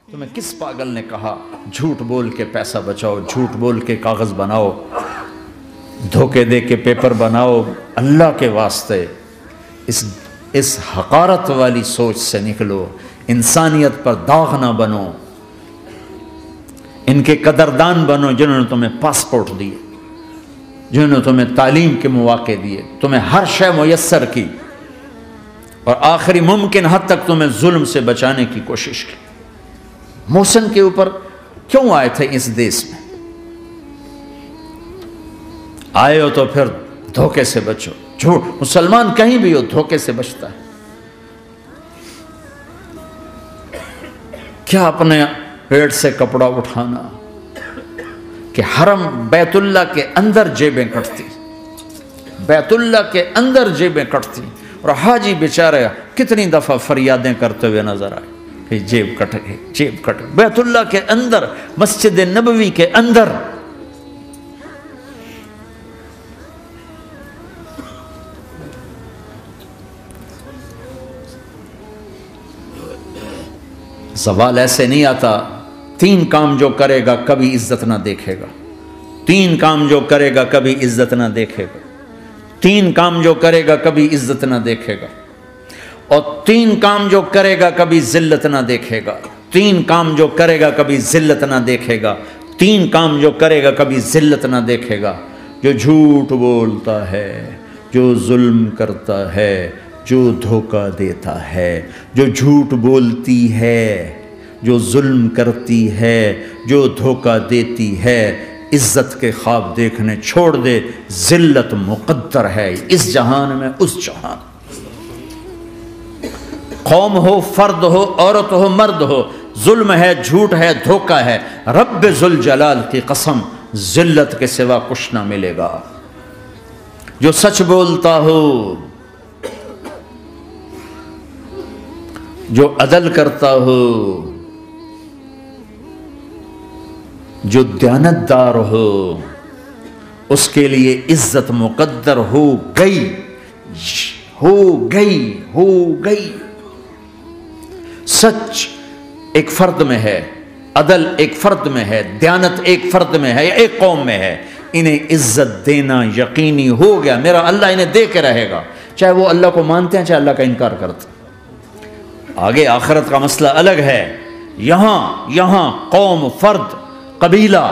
تمہیں کس پاگل نے کہا جھوٹ بول کے پیسہ بچاؤ، جھوٹ بول کے کاغذ بناؤ، دھوکے دے کے پیپر بناؤ؟ اللہ کے واسطے اس حقارت والی سوچ سے نکلو، انسانیت پر داغ نہ بنو، ان کے قدردان بنو جنہوں نے تمہیں پاسپورٹ دیے، جنہوں نے تمہیں تعلیم کے مواقع دیے، تمہیں ہر شے میسر کی، اور آخری ممکن حد تک تمہیں ظلم سے بچانے کی کوشش کی۔ محسن کے اوپر کیوں آئے تھے اس دیس میں؟ آئے ہو تو پھر دھوکے سے بچو، جھوٹ، مسلمان کہیں بھی ہو دھوکے سے بچتا ہے۔ کیا اپنے پیٹ سے کپڑا اٹھانا کہ حرم بیت اللہ کے اندر جیبیں کٹتی، بیت اللہ کے اندر جیبیں کٹتی، اور حاجی بیچارہ کتنی دفعہ فریادیں کرتے ہوئے نظر آئے کہ جیب کٹ گئی، جیب کٹ گئی، بیت اللہ کے اندر، مسجد نبوی کے اندر۔ زوال ایسے نہیں آتا۔ 3 کام جو کرے گا کبھی عزت نہ دیکھے گا، 3 کام جو کرے گا کبھی عزت نہ دیکھے گا، 3 کام جو کرے گا کبھی عزت نہ دیکھے گا، اور 3 کام جو کرے گا کبھی ذلت نہ دیکھے گا، 3 کام جو کرے گا کبھی ذلت نہ دیکھے گا، 3 کام جو کرے گا کبھی ذلت نہ دیکھے گا۔ جو جھوٹ بولتا ہے، جو ظلم کرتا ہے، جو دھوکہ دیتا ہے، جو جھوٹ بولتی ہے، جو ظلم کرتی ہے، جو دھوکہ دیتی ہے، عزت کے خواب دیکھنے چھوڑ دے، ذلت مقدر ہے اس جہان میں اس جہان۔ قوم ہو، فرد ہو، عورت ہو، مرد ہو، ظلم ہے، جھوٹ ہے، دھوکہ ہے، رب ذوالجلال کی قسم ذلت کے سوا کچھ نہ ملے گا۔ جو سچ بولتا ہو، جو عدل کرتا ہو، جو دیانتدار ہو، اس کے لیے عزت مقدر ہو گئی، ہو گئی، ہو گئی۔ سچ ایک فرد میں ہے، عدل ایک فرد میں ہے، دیانت ایک فرد میں ہے یا ایک قوم میں ہے، انہیں عزت دینا یقینی ہو گیا۔ میرا اللہ انہیں دے کے رہے گا، چاہے وہ اللہ کو مانتے ہیں چاہے اللہ کا انکار کرتے ہیں۔ آگے آخرت کا مسئلہ الگ ہے۔ یہاں قوم، فرد، قبیلہ،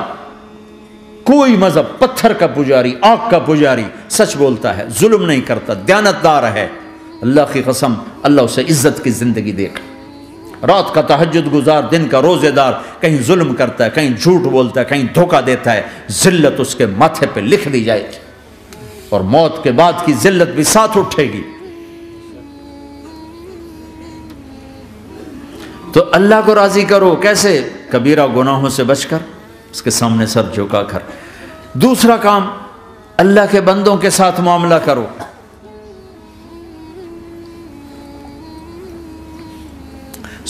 کوئی مذہب، پتھر کا پجاری، آگ کا پجاری سچ بولتا ہے، ظلم نہیں کرتا، دیانتدار ہے، اللہ کی قسم اللہ اسے عزت کی زندگی دے گا۔ رات کا تہجد گزار، دن کا روزے دار، کہیں ظلم کرتا ہے، کہیں جھوٹ بولتا ہے، کہیں دھوکہ دیتا ہے، ذلت اس کے ماتھے پہ لکھ دی جائے گی، اور موت کے بعد کی ذلت بھی ساتھ اٹھے گی۔ تو اللہ کو راضی کرو، کیسے؟ کبیرہ گناہوں سے بچ کر، اس کے سامنے سر جھکا کر۔ دوسرا کام، اللہ کے بندوں کے ساتھ معاملہ کرو۔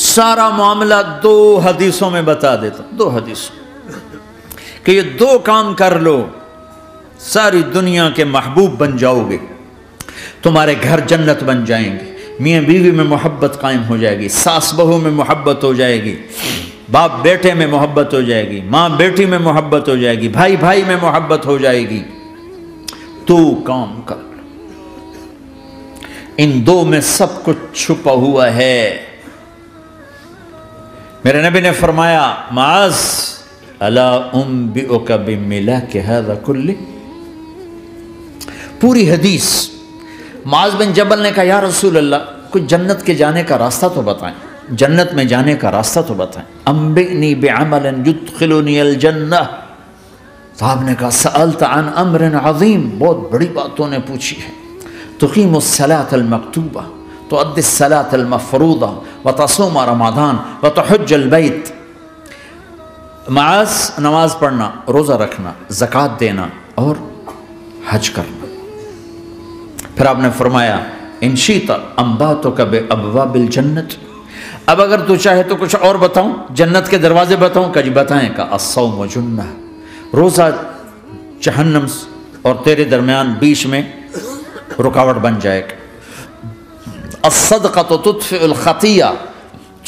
سارا معاملہ 2 حدیثوں میں بتا دیتا ہوں، 2 حدیثوں، کہ یہ 2 کام کر لو، ساری دنیا کے محبوب بن جاؤ گے، تمہارے گھر جنت بن جائیں گے، میاں بیوی میں محبت قائم ہو جائے گی، ساس بہو میں محبت ہو جائے گی، باپ بیٹے میں محبت ہو جائے گی، ماں بیٹی میں محبت ہو جائے گی، بھائی بھائی میں محبت ہو جائے گی۔ 2 کام کر لو، ان 2 میں سب کچھ چھپا ہوا ہے۔ میرے نبی نے فرمایا، معاذ الا انبئک بملاک ھذا کلہ، پوری حدیث۔ معاذ بن جبل نے کہا، یا رسول اللہ، کچھ جنت کے جانے کا راستہ تو بتائیں، جنت میں جانے کا راستہ تو بتائیں۔ انبئنی بعمل یدخلنی الجنہ، صاحب نے کہا، سألت عن امر عظیم، بہت بڑی باتوں نے پوچھی ہے۔ تقیم الصلاة المکتوبہ، تؤدی الصلاة المفروضہ، وتصوم رمضان، وتحج البیت۔ معاذ، نماز پڑھنا، روزہ رکھنا، زکوٰۃ دینا اور حج کرنا۔ پھر آپ نے فرمایا، ان شئت انبأتک بابواب الجنت، اب اگر تو چاہے تو کچھ اور بتاؤں، جنت کے دروازے بتاؤں؟ کہ جی بتائیں۔ کہ الصوم جنہ، روزہ جہنم اور تیرے درمیان بیچ میں رکاوٹ بن جائے گا۔ الصدقۃ تطفئ الخطیہ،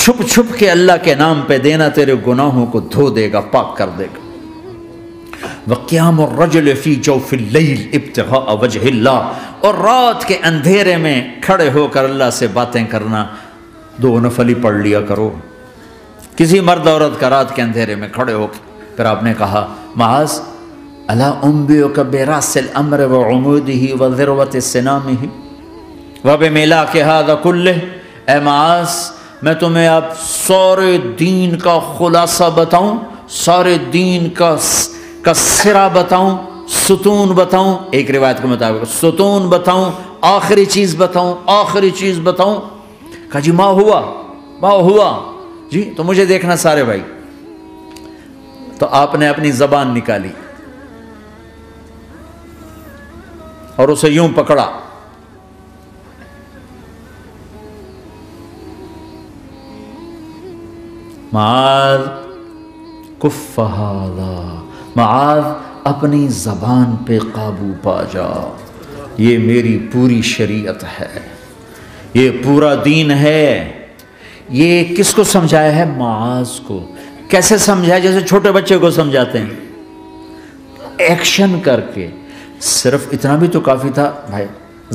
چھپ چھپ کے اللہ کے نام پہ دینا تیرے گناہوں کو دھو دے گا، پاک کر دے گا۔ وَقِيَامُ الرَّجُلِ فِي جَوْفِ اللَّيْلِ ابْتِغَاءَ وَجْهِ اللَّهِ، اور رات کے اندھیرے میں کھڑے ہو کر اللہ سے باتیں کرنا۔ 2 نفل ہی پڑھ لیا کرو، کسی مرد عورت کا رات کے اندھیرے میں کھڑے ہو کے۔ پھر آپ نے کہا معاذ الا انبئک براس الامر وعمودہ وذروۃ سنامہ وبملاک ھذا کلہ، اے معاذ میں تمہیں اب سارے دین کا خلاصہ بتاؤں، سارے دین کا سرا بتاؤں، ستون بتاؤں، ایک روایت کے مطابق ستون بتاؤں، آخری چیز بتاؤں، آخری چیز بتاؤں۔ کہا جی ما ہوا جی، تو مجھے دیکھنا سارے بھائی۔ تو آپ نے اپنی زبان نکالی اور اسے یوں پکڑا، معاذ کف ھذا، معاذ اپنی زبان پہ قابو پا جا، یہ میری پوری شریعت ہے، یہ پورا دین ہے۔ یہ کس کو سمجھایا ہے؟ معاذ کو۔ کیسے سمجھایا؟ جیسے چھوٹے بچے کو سمجھاتے ہیں، ایکشن کر کے۔ صرف اتنا بھی تو کافی تھا، بھائی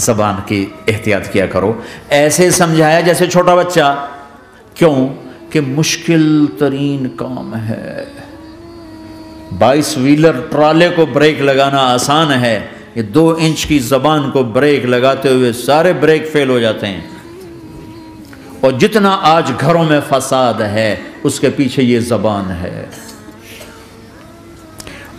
زبان کی احتیاط کیا کرو۔ ایسے سمجھایا جیسے چھوٹا بچہ۔ کیوں؟ کہ مشکل ترین کام ہے۔ 22 ویلر ٹرالے کو بریک لگانا آسان ہے، یہ 2 انچ کی زبان کو بریک لگاتے ہوئے سارے بریک فیل ہو جاتے ہیں۔ اور جتنا آج گھروں میں فساد ہے اس کے پیچھے یہ زبان ہے۔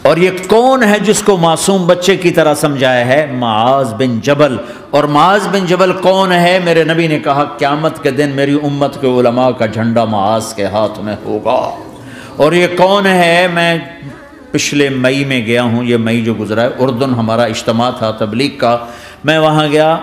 اور یہ کون ہے جس کو معصوم بچے کی طرح سمجھایا ہے؟ معاذ بن جبل۔ اور معاذ بن جبل کون ہے؟ میرے نبی نے کہا قیامت کے دن میری امت کے علماء کا جھنڈا معاذ کے ہاتھ میں ہوگا۔ اور یہ کون ہے؟ میں پچھلے مئی میں گیا ہوں، یہ مئی جو گزرا ہے، اردن ہمارا اجتماع تھا تبلیغ کا، میں وہاں گیا،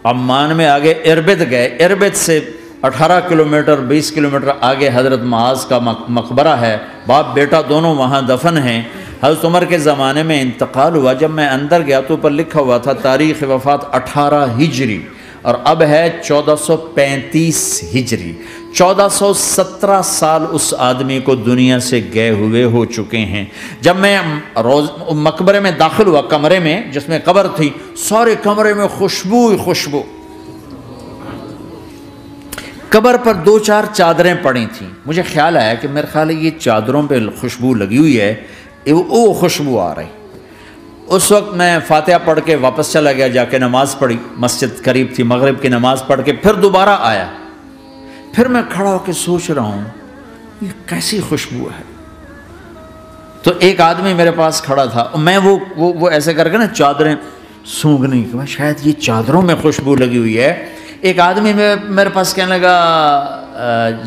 عمان میں آگے اربد گئے، اربد سے 18 کلومیٹر 20 کلومیٹر آگے حضرت معاذ کا مقبرہ ہے، باپ بیٹا دونوں وہاں دفن ہیں۔ حضرت عمر کے زمانے میں انتقال ہوا، جب میں اندر گیا تو اوپر لکھا ہوا تھا تاریخ وفات 18 ہجری، اور اب ہے 1435 ہجری۔ 1417 سال اس آدمی کو دنیا سے گئے ہوئے ہو چکے ہیں۔ جب میں مقبرے میں داخل ہوا، کمرے میں جس میں قبر تھی، سارے کمرے میں خوشبو ہی خوشبو۔ قبر پر 2-4 چادریں پڑی تھیں، مجھے خیال آیا کہ میرے خیال ہے یہ چادروں پہ خوشبو لگی ہوئی ہے، وہ خوشبو آ رہی۔ اس وقت میں فاتحہ پڑھ کے واپس چلا گیا، جا کے نماز پڑھی، مسجد قریب تھی، مغرب کی نماز پڑھ کے پھر دوبارہ آیا۔ پھر میں کھڑا ہو کے سوچ رہا ہوں یہ کیسی خوشبو ہے۔ تو ایک آدمی میرے پاس کھڑا تھا، میں وہ ایسے کر کے نا چادریں سونگھنے کی، شاید یہ چادروں میں خوشبو لگی ہوئی ہے۔ ایک آدمی میرے پاس کہنے لگا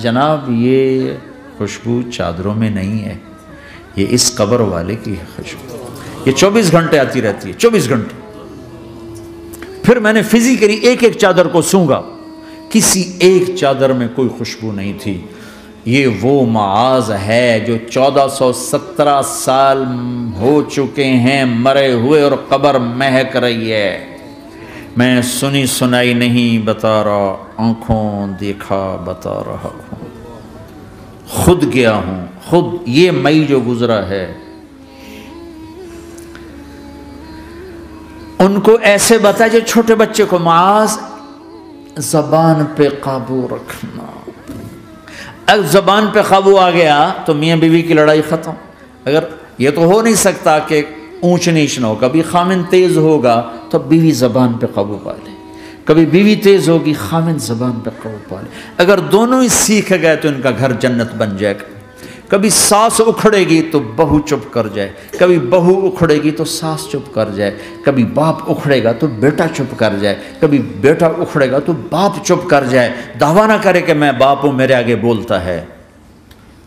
جناب یہ خوشبو چادروں میں نہیں ہے، یہ اس قبر والے کی ہے خوشبو، یہ 24 گھنٹے آتی رہتی ہے، 24 گھنٹے۔ پھر میں نے فزیکلی ایک ایک چادر کو سونگا، کسی ایک چادر میں کوئی خوشبو نہیں تھی۔ یہ وہ معاذ ہے جو 1417 سال ہو چکے ہیں مرے ہوئے اور قبر مہک رہی ہے۔ میں سنی سنائی نہیں بتا رہا، آنکھوں دیکھا بتا رہا ہوں، خود گیا ہوں، خود یہ مئی جو گزرا ہے۔ ان کو ایسے بتا جو چھوٹے بچے کو، معاذ زبان پہ قابو رکھنا۔ اگر زبان پہ قابو آ گیا تو میاں بیوی کی لڑائی ختم۔ اگر یہ تو ہو نہیں سکتا کہ اونچ نیچ نہ ہو، کبھی خامن تیز ہوگا تو بیوی زبان پہ قابو پا لے، کبھی بیوی تیز ہوگی خامن زبان پہ قابو پا لے۔ اگر دونوں ہی سیکھ گئے تو ان کا گھر جنت بن جائے گا۔ کبھی ساس اکھڑے گی تو بہو چپ کر جائے، کبھی بہو اکھڑے گی تو ساس چپ کر جائے، کبھی باپ اکھڑے گا تو بیٹا چپ کر جائے، کبھی بیٹا اکھڑے گا تو باپ چپ کر جائے، دعویٰ نہ کرے کہ میں باپ ہوں میرے آگے بولتا ہے۔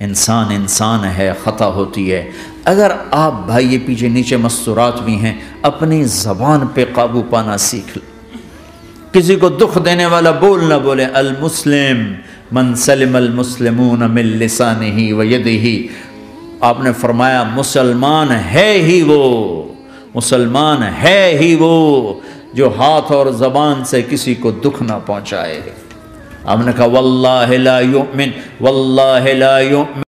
انسان انسان ہے، خطا ہوتی ہے۔ اگر آپ بھائی یہ پیچھے نیچے مستورات بھی ہیں، اپنی زبان پہ قابو پانا سیکھ لیں۔ کسی کو دکھ دینے والا بول نہ بولے۔ المسلم من سلم المسلمون من لسانہ و یدہ، آپ نے فرمایا مسلمان ہے ہی وہ، مسلمان ہے ہی وہ جو ہاتھ اور زبان سے کسی کو دکھ نہ پہنچائے۔ آپ نے کہا واللہ لا یؤمن واللہ لا یؤمن